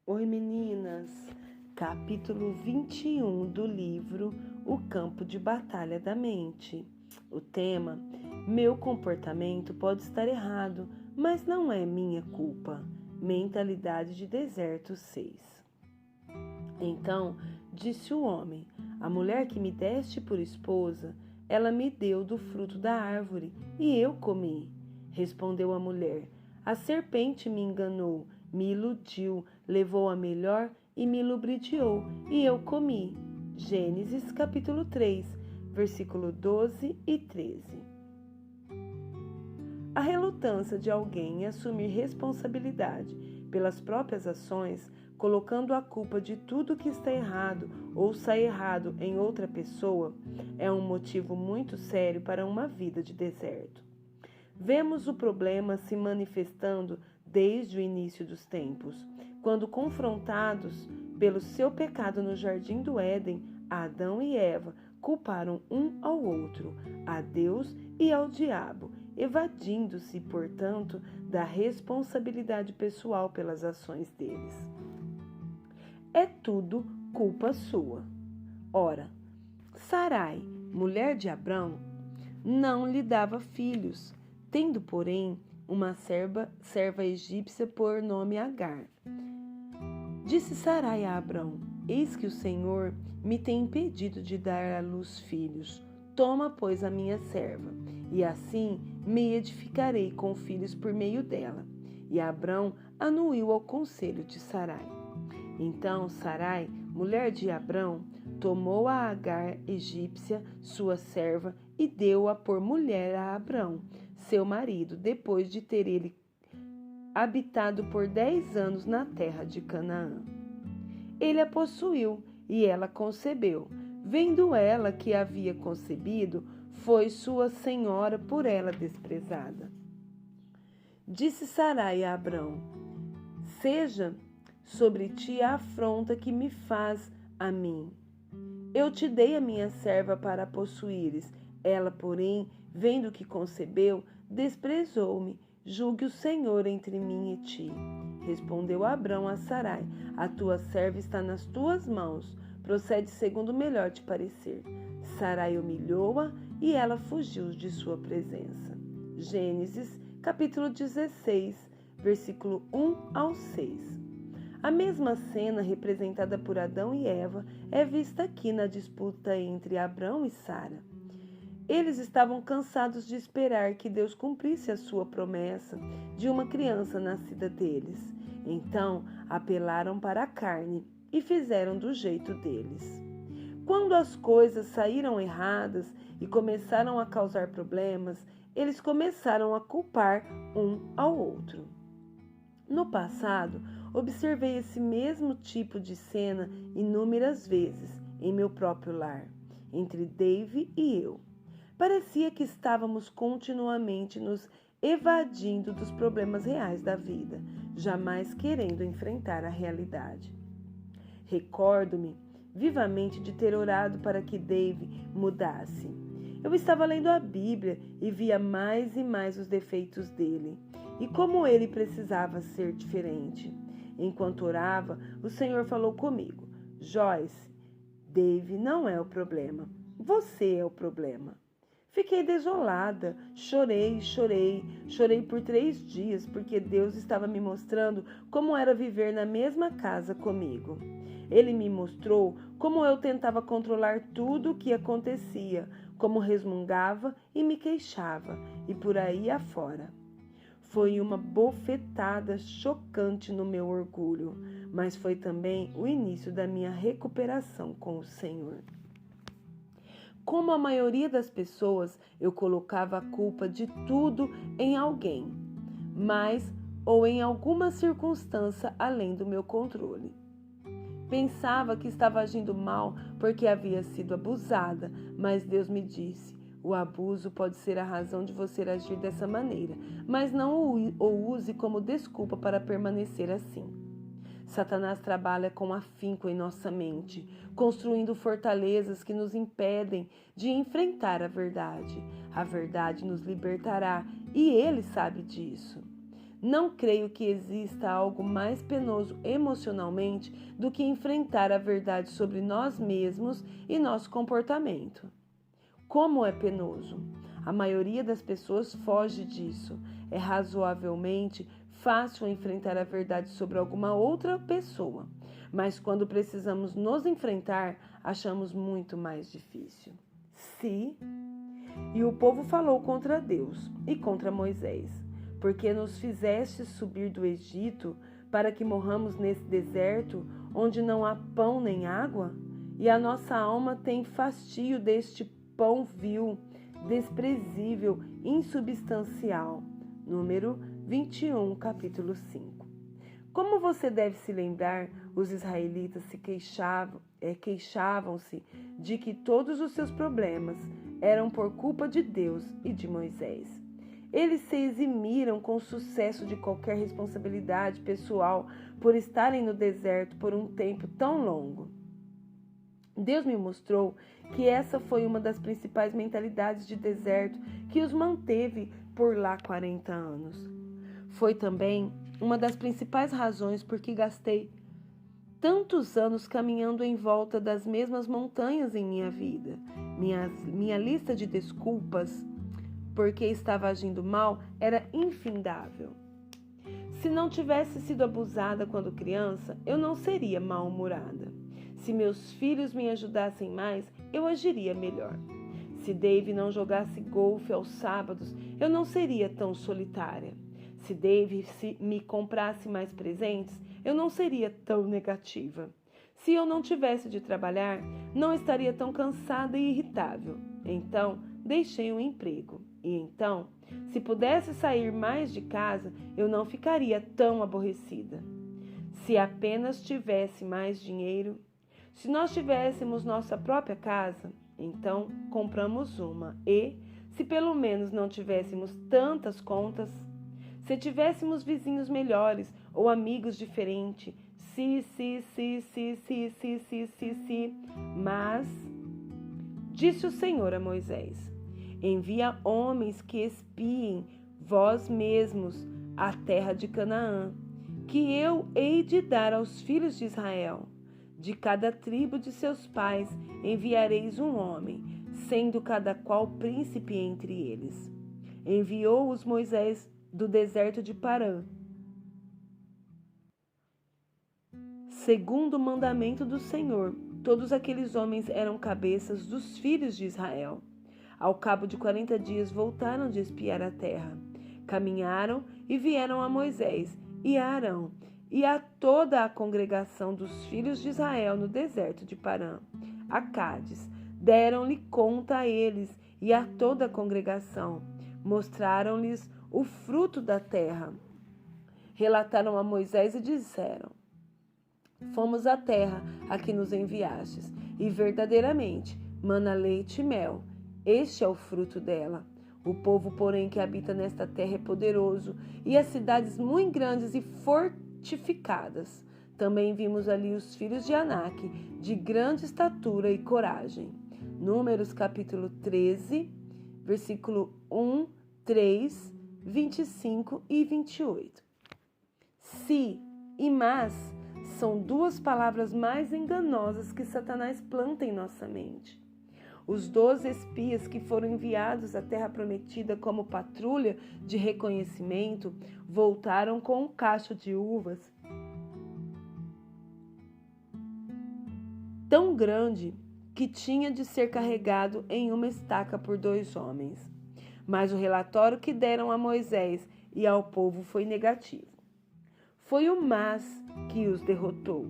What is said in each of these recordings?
Oi meninas, capítulo 21 do livro O Campo de Batalha da Mente. O tema: meu comportamento pode estar errado, mas não é minha culpa. Mentalidade de deserto 6. Então disse o homem: a mulher que me deste por esposa, ela me deu do fruto da árvore e eu comi. Respondeu a mulher: a serpente me enganou, me iludiu, levou a melhor e me lubridiou, e eu comi. Gênesis capítulo 3, versículo 12 e 13. A relutância de alguém em assumir responsabilidade pelas próprias ações, colocando a culpa de tudo que está errado ou sai errado em outra pessoa, é um motivo muito sério para uma vida de deserto. Vemos o problema se manifestando desde o início dos tempos, quando confrontados pelo seu pecado no jardim do Éden, Adão e Eva culparam um ao outro, a Deus e ao diabo, evadindo-se, portanto, da responsabilidade pessoal pelas ações deles. É tudo culpa sua. Ora, Sarai, mulher de Abrão, não lhe dava filhos, tendo, porém, uma serva egípcia por nome Agar. Disse Sarai a Abrão: eis que o Senhor me tem impedido de dar à luz filhos. Toma, pois, a minha serva, e assim me edificarei com filhos por meio dela. E Abrão anuiu ao conselho de Sarai. Então Sarai, mulher de Abrão, tomou a Agar egípcia, sua serva, e deu-a por mulher a Abrão, seu marido, depois de ter ele habitado por 10 anos na terra de Canaã. Ele a possuiu e ela concebeu. Vendo ela que havia concebido, foi sua senhora por ela desprezada. Disse Sarai a Abrão: seja sobre ti a afronta que me faz a mim. Eu te dei a minha serva para a possuíres. Ela, porém, vendo que concebeu, desprezou-me. Julgue o Senhor entre mim e ti. Respondeu Abrão a Sarai: a tua serva está nas tuas mãos. Procede segundo melhor te parecer. Sarai humilhou-a e ela fugiu de sua presença. Gênesis, capítulo 16, versículo 1 ao 6. A mesma cena representada por Adão e Eva é vista aqui na disputa entre Abrão e Sara. Eles estavam cansados de esperar que Deus cumprisse a sua promessa de uma criança nascida deles. Então apelaram para a carne e fizeram do jeito deles. Quando as coisas saíram erradas e começaram a causar problemas, eles começaram a culpar um ao outro. No passado, observei esse mesmo tipo de cena inúmeras vezes em meu próprio lar, entre Dave e eu. Parecia que estávamos continuamente nos evadindo dos problemas reais da vida, jamais querendo enfrentar a realidade. Recordo-me vivamente de ter orado para que Dave mudasse. Eu estava lendo a Bíblia e via mais e mais os defeitos dele e como ele precisava ser diferente. Enquanto orava, o Senhor falou comigo: Joyce, Dave não é o problema, você é o problema. Fiquei desolada, chorei por 3 dias, porque Deus estava me mostrando como era viver na mesma casa comigo. Ele me mostrou como eu tentava controlar tudo o que acontecia, como resmungava e me queixava, e por aí afora. Foi uma bofetada chocante no meu orgulho, mas foi também o início da minha recuperação com o Senhor. Como a maioria das pessoas, eu colocava a culpa de tudo em alguém, mas ou em alguma circunstância além do meu controle. Pensava que estava agindo mal porque havia sido abusada, mas Deus me disse: o abuso pode ser a razão de você agir dessa maneira, mas não o use como desculpa para permanecer assim. Satanás trabalha com afinco em nossa mente, construindo fortalezas que nos impedem de enfrentar a verdade. A verdade nos libertará e ele sabe disso. Não creio que exista algo mais penoso emocionalmente do que enfrentar a verdade sobre nós mesmos e nosso comportamento. Como é penoso? A maioria das pessoas foge disso. É razoavelmente fácil enfrentar a verdade sobre alguma outra pessoa, mas quando precisamos nos enfrentar, achamos muito mais difícil. E o povo falou contra Deus e contra Moisés, porque nos fizeste subir do Egito para que morramos nesse deserto, onde não há pão nem água? E a nossa alma tem fastio deste pão vil, desprezível, insubstancial. Número 21, capítulo 5. Como você deve se lembrar, os israelitas queixavam-se de que todos os seus problemas eram por culpa de Deus e de Moisés. Eles se eximiram com sucesso de qualquer responsabilidade pessoal por estarem no deserto por um tempo tão longo. Deus me mostrou que essa foi uma das principais mentalidades de deserto que os manteve por lá 40 anos. Foi também uma das principais razões por que gastei tantos anos caminhando em volta das mesmas montanhas em minha vida. Minha lista de desculpas porque estava agindo mal era infindável. Se não tivesse sido abusada quando criança, eu não seria mal-humorada. Se meus filhos me ajudassem mais, eu agiria melhor. Se Dave não jogasse golfe aos sábados, eu não seria tão solitária. Se Dave me comprasse mais presentes, eu não seria tão negativa. Se eu não tivesse de trabalhar, não estaria tão cansada e irritável. Então, deixei um emprego. E então, se pudesse sair mais de casa, eu não ficaria tão aborrecida. Se apenas tivesse mais dinheiro, se nós tivéssemos nossa própria casa, então compramos uma. E, se pelo menos não tivéssemos tantas contas, se tivéssemos vizinhos melhores ou amigos diferentes, Mas, disse o Senhor a Moisés, envia homens que espiem vós mesmos a terra de Canaã, que eu hei de dar aos filhos de Israel. De cada tribo de seus pais enviareis um homem, sendo cada qual príncipe entre eles. Enviou-os Moisés do deserto de Parã, segundo o mandamento do Senhor. Todos aqueles homens eram cabeças dos filhos de Israel. Ao cabo de 40 dias voltaram de espiar a terra. Caminharam e vieram a Moisés e a Arão e a toda a congregação dos filhos de Israel no deserto de Parã, a Cádiz. Deram-lhe conta a eles e a toda a congregação. Mostraram-lhes o fruto da terra. Relataram a Moisés e disseram, fomos à terra a que nos enviastes, e verdadeiramente mana leite e mel. Este é o fruto dela. O povo, porém, que habita nesta terra é poderoso, e as cidades muito grandes e fortificadas. Também vimos ali os filhos de Anak, de grande estatura e coragem. Números capítulo 13, versículo 1, 3, 25 e 28. Se e mas são duas palavras mais enganosas que Satanás planta em nossa mente. Os 12 espias que foram enviados à terra prometida como patrulha de reconhecimento voltaram com um cacho de uvas tão grande que tinha de ser carregado em uma estaca por 2 homens. Mas o relatório que deram a Moisés e ao povo foi negativo. Foi o mas que os derrotou.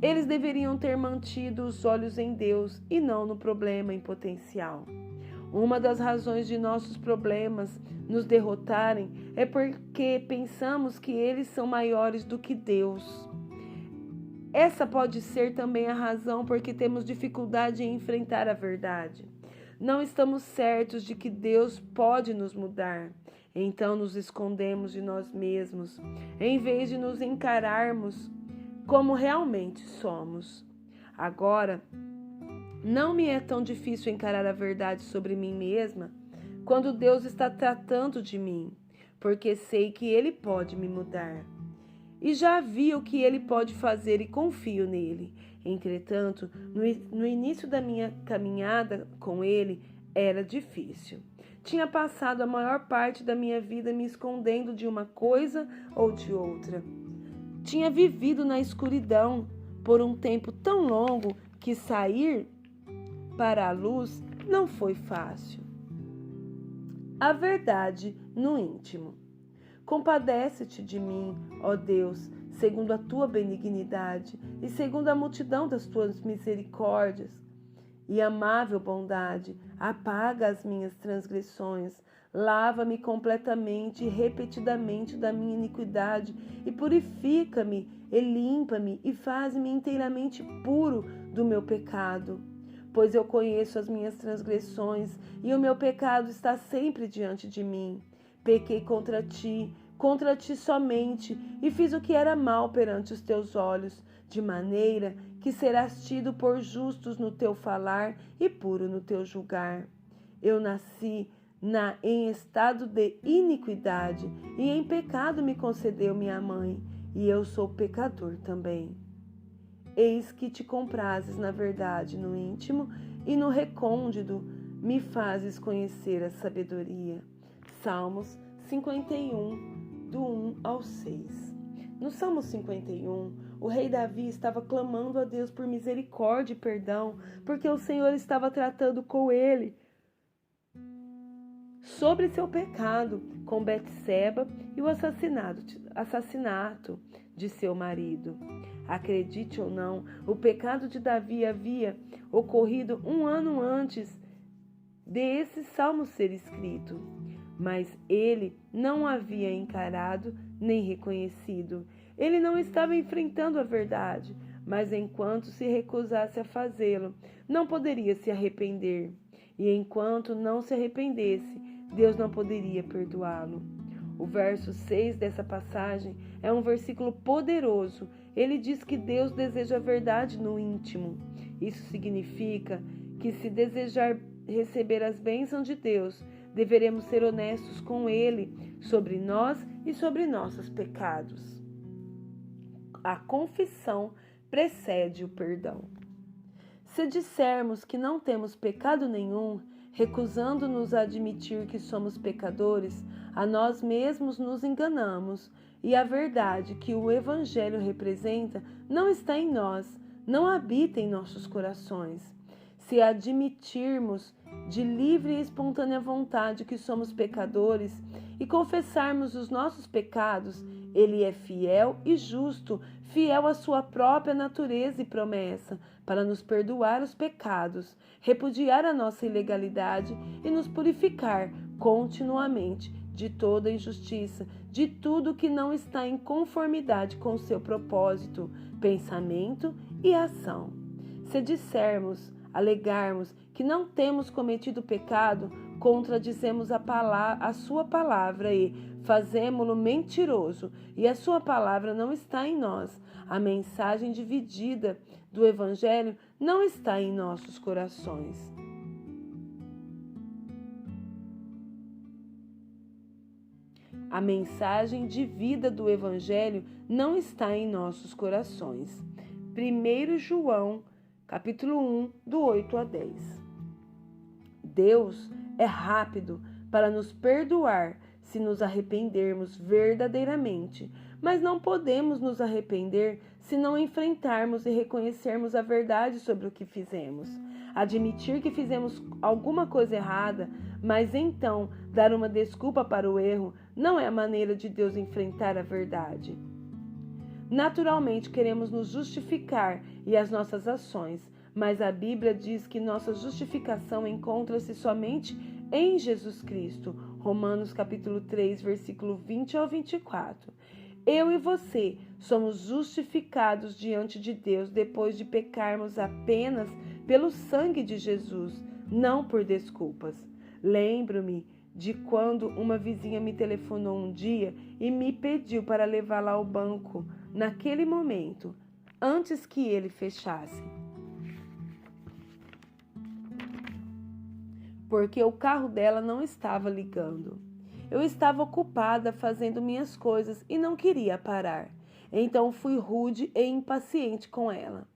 Eles deveriam ter mantido os olhos em Deus e não no problema em potencial. Uma das razões de nossos problemas nos derrotarem é porque pensamos que eles são maiores do que Deus. Essa pode ser também a razão por que temos dificuldade em enfrentar a verdade. Não estamos certos de que Deus pode nos mudar. Então nos escondemos de nós mesmos, em vez de nos encararmos como realmente somos. Agora, não me é tão difícil encarar a verdade sobre mim mesma quando Deus está tratando de mim, porque sei que Ele pode me mudar. E já vi o que Ele pode fazer e confio nele. Entretanto, no início da minha caminhada com Ele, era difícil. Tinha passado a maior parte da minha vida me escondendo de uma coisa ou de outra. Tinha vivido na escuridão por um tempo tão longo que sair para a luz não foi fácil. A verdade no íntimo. Compadece-te de mim, ó Deus, segundo a tua benignidade e segundo a multidão das tuas misericórdias. E amável bondade, apaga as minhas transgressões, lava-me completamente e repetidamente da minha iniquidade e purifica-me e limpa-me e faz-me inteiramente puro do meu pecado. Pois eu conheço as minhas transgressões e o meu pecado está sempre diante de mim. Pequei contra ti somente, e fiz o que era mal perante os teus olhos, de maneira que serás tido por justos no teu falar e puro no teu julgar. Eu nasci em estado de iniquidade, e em pecado me concedeu minha mãe, e eu sou pecador também. Eis que te comprazes na verdade no íntimo, e no recôndito me fazes conhecer a sabedoria. Salmos 51, do 1 ao 6. No Salmo 51, o rei Davi estava clamando a Deus por misericórdia e perdão, porque o Senhor estava tratando com ele sobre seu pecado com Betseba e o assassinato de seu marido. Acredite ou não, o pecado de Davi havia ocorrido 1 ano antes desse salmo ser escrito, mas ele não havia encarado nem reconhecido. Ele não estava enfrentando a verdade, mas enquanto se recusasse a fazê-lo, não poderia se arrepender. E enquanto não se arrependesse, Deus não poderia perdoá-lo. O verso 6 dessa passagem é um versículo poderoso. Ele diz que Deus deseja a verdade no íntimo. Isso significa que, se desejar receber as bênçãos de Deus, deveremos ser honestos com Ele sobre nós e sobre nossos pecados. A confissão precede o perdão. Se dissermos que não temos pecado nenhum, recusando-nos a admitir que somos pecadores, a nós mesmos nos enganamos, e a verdade que o Evangelho representa não está em nós, não habita em nossos corações. Se admitirmos de livre e espontânea vontade que somos pecadores e confessarmos os nossos pecados, Ele é fiel e justo, fiel à sua própria natureza e promessa, para nos perdoar os pecados, repudiar a nossa ilegalidade e nos purificar continuamente de toda injustiça, de tudo que não está em conformidade com o seu propósito, pensamento e ação. Se dissermos, alegarmos que não temos cometido pecado, contradizemos a sua palavra e fazemo-lo mentiroso, e a sua palavra não está em nós. A mensagem dividida do Evangelho não está em nossos corações. A mensagem de vida do Evangelho não está em nossos corações. 1 João, capítulo 1, do 8 a 10. Deus é rápido para nos perdoar se nos arrependermos verdadeiramente, mas não podemos nos arrepender se não enfrentarmos e reconhecermos a verdade sobre o que fizemos. Admitir que fizemos alguma coisa errada, mas então dar uma desculpa para o erro, não é a maneira de Deus enfrentar a verdade. Naturalmente queremos nos justificar e as nossas ações, mas a Bíblia diz que nossa justificação encontra-se somente em Jesus Cristo. Romanos capítulo 3, versículo 20 ao 24. Eu e você somos justificados diante de Deus depois de pecarmos apenas pelo sangue de Jesus, não por desculpas. Lembro-me de quando uma vizinha me telefonou um dia e me pediu para levá-la ao banco naquele momento, antes que ele fechasse, porque o carro dela não estava ligando. eu estava ocupada fazendo minhas coisas e não queria parar. Então fui rude e impaciente com ela.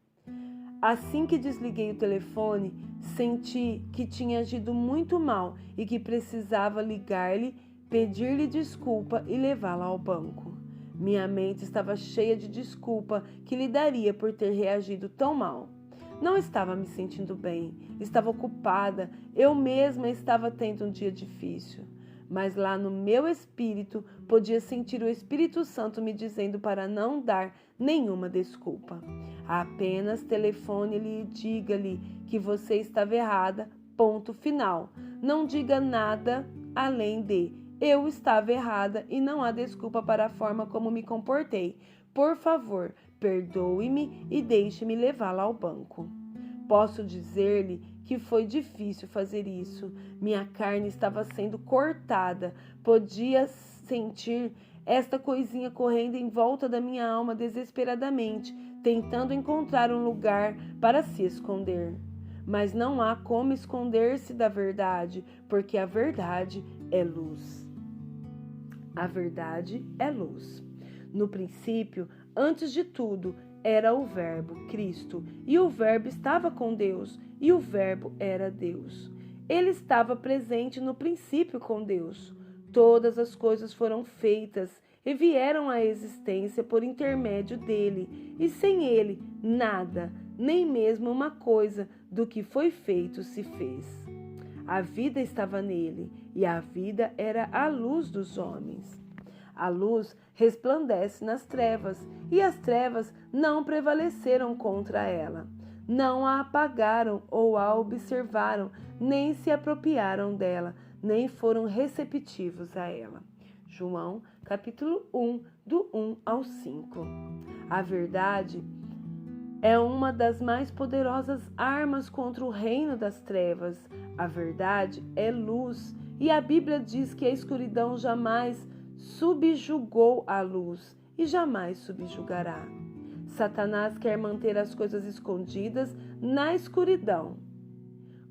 Assim que desliguei o telefone, senti que tinha agido muito mal e que precisava ligar-lhe, pedir-lhe desculpa e levá-la ao banco. Minha mente estava cheia de desculpa que lhe daria por ter reagido tão mal. Não estava me sentindo bem, estava ocupada, eu mesma estava tendo um dia difícil. Mas lá no meu espírito, podia sentir o Espírito Santo me dizendo para não dar nenhuma desculpa. Apenas telefone-lhe e diga-lhe que você estava errada, ponto final. Não diga nada além de eu estava errada e não há desculpa para a forma como me comportei. Por favor, perdoe-me e deixe-me levá-la ao banco. Posso dizer-lhe que foi difícil fazer isso. Minha carne estava sendo cortada. Podia sentir esta coisinha correndo em volta da minha alma desesperadamente, tentando encontrar um lugar para se esconder. Mas não há como esconder-se da verdade, porque a verdade é luz. A verdade é luz. No princípio, antes de tudo, era o Verbo, Cristo, e o Verbo estava com Deus, e o Verbo era Deus. Ele estava presente no princípio com Deus. Todas as coisas foram feitas e vieram à existência por intermédio dele, e sem ele, nada, nem mesmo uma coisa do que foi feito se fez. A vida estava nele, e a vida era a luz dos homens. A luz resplandece nas trevas, e as trevas não prevaleceram contra ela. Não a apagaram ou a observaram, nem se apropriaram dela, nem foram receptivos a ela. João, capítulo 1, do 1 ao 5. A verdade é uma das mais poderosas armas contra o reino das trevas. A verdade é luz, e a Bíblia diz que a escuridão jamais subjugou a luz e jamais subjugará. Satanás quer manter as coisas escondidas na escuridão,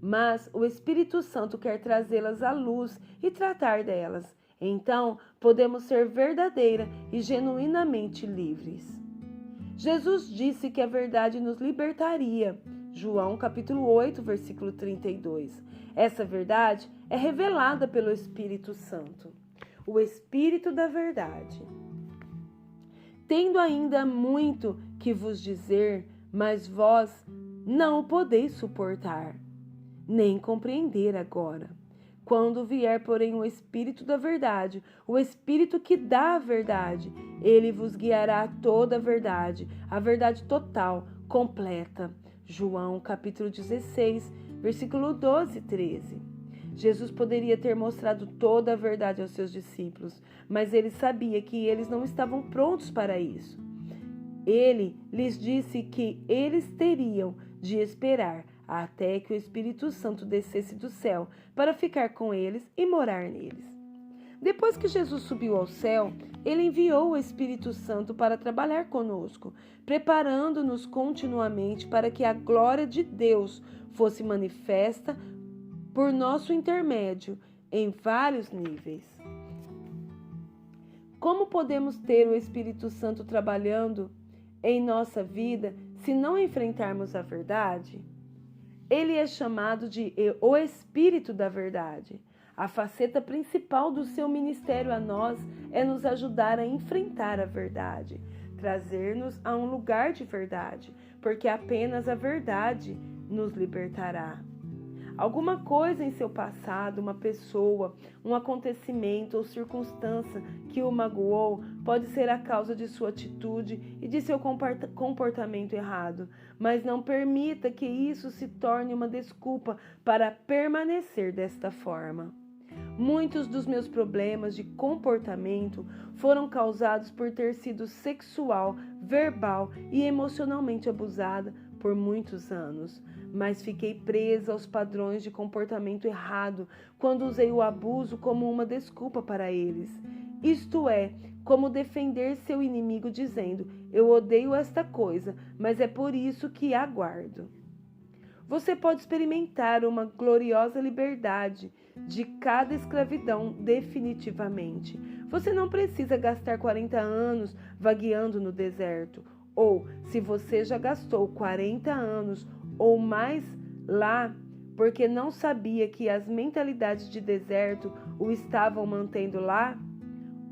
mas o Espírito Santo quer trazê-las à luz e tratar delas. Então, podemos ser verdadeira e genuinamente livres. Jesus disse que a verdade nos libertaria. João capítulo 8, versículo 32. Essa verdade é revelada pelo Espírito Santo, o Espírito da verdade. Tendo ainda muito que vos dizer, mas vós não o podeis suportar, nem compreender agora. Quando vier, porém, o Espírito da verdade, o Espírito que dá a verdade, ele vos guiará a toda a verdade total, completa. João capítulo 16, versículo 12 e 13. Jesus poderia ter mostrado toda a verdade aos seus discípulos, mas ele sabia que eles não estavam prontos para isso. Ele lhes disse que eles teriam de esperar até que o Espírito Santo descesse do céu para ficar com eles e morar neles. Depois que Jesus subiu ao céu, ele enviou o Espírito Santo para trabalhar conosco, preparando-nos continuamente para que a glória de Deus fosse manifesta por nosso intermédio em vários níveis. Como podemos ter o Espírito Santo trabalhando em nossa vida se não enfrentarmos a verdade? Ele é chamado de o Espírito da Verdade. A faceta principal do seu ministério a nós é nos ajudar a enfrentar a verdade, trazer-nos a um lugar de verdade, porque apenas a verdade nos libertará. Alguma coisa em seu passado, uma pessoa, um acontecimento ou circunstância que o magoou pode ser a causa de sua atitude e de seu comportamento errado, mas não permita que isso se torne uma desculpa para permanecer desta forma. Muitos dos meus problemas de comportamento foram causados por ter sido sexual, verbal e emocionalmente abusada por muitos anos, mas fiquei presa aos padrões de comportamento errado quando usei o abuso como uma desculpa para eles. Isto é, como defender seu inimigo dizendo: eu odeio esta coisa, mas é por isso que a guardo. Você pode experimentar uma gloriosa liberdade de cada escravidão definitivamente. Você não precisa gastar 40 anos vagueando no deserto. Ou, se você já gastou 40 anos ou mais lá, porque não sabia que as mentalidades de deserto o estavam mantendo lá,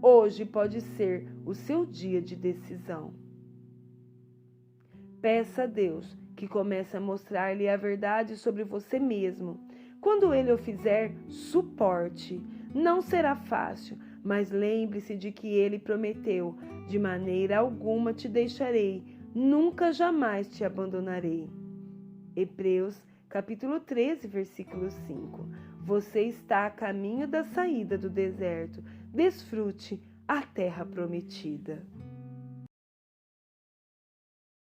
hoje pode ser o seu dia de decisão. Peça a Deus que comece a mostrar-lhe a verdade sobre você mesmo. Quando Ele o fizer, suporte. Não será fácil, mas lembre-se de que Ele prometeu: de maneira alguma te deixarei, nunca jamais te abandonarei. Hebreus capítulo 13, versículo 5. Você está a caminho da saída do deserto. Desfrute a terra prometida.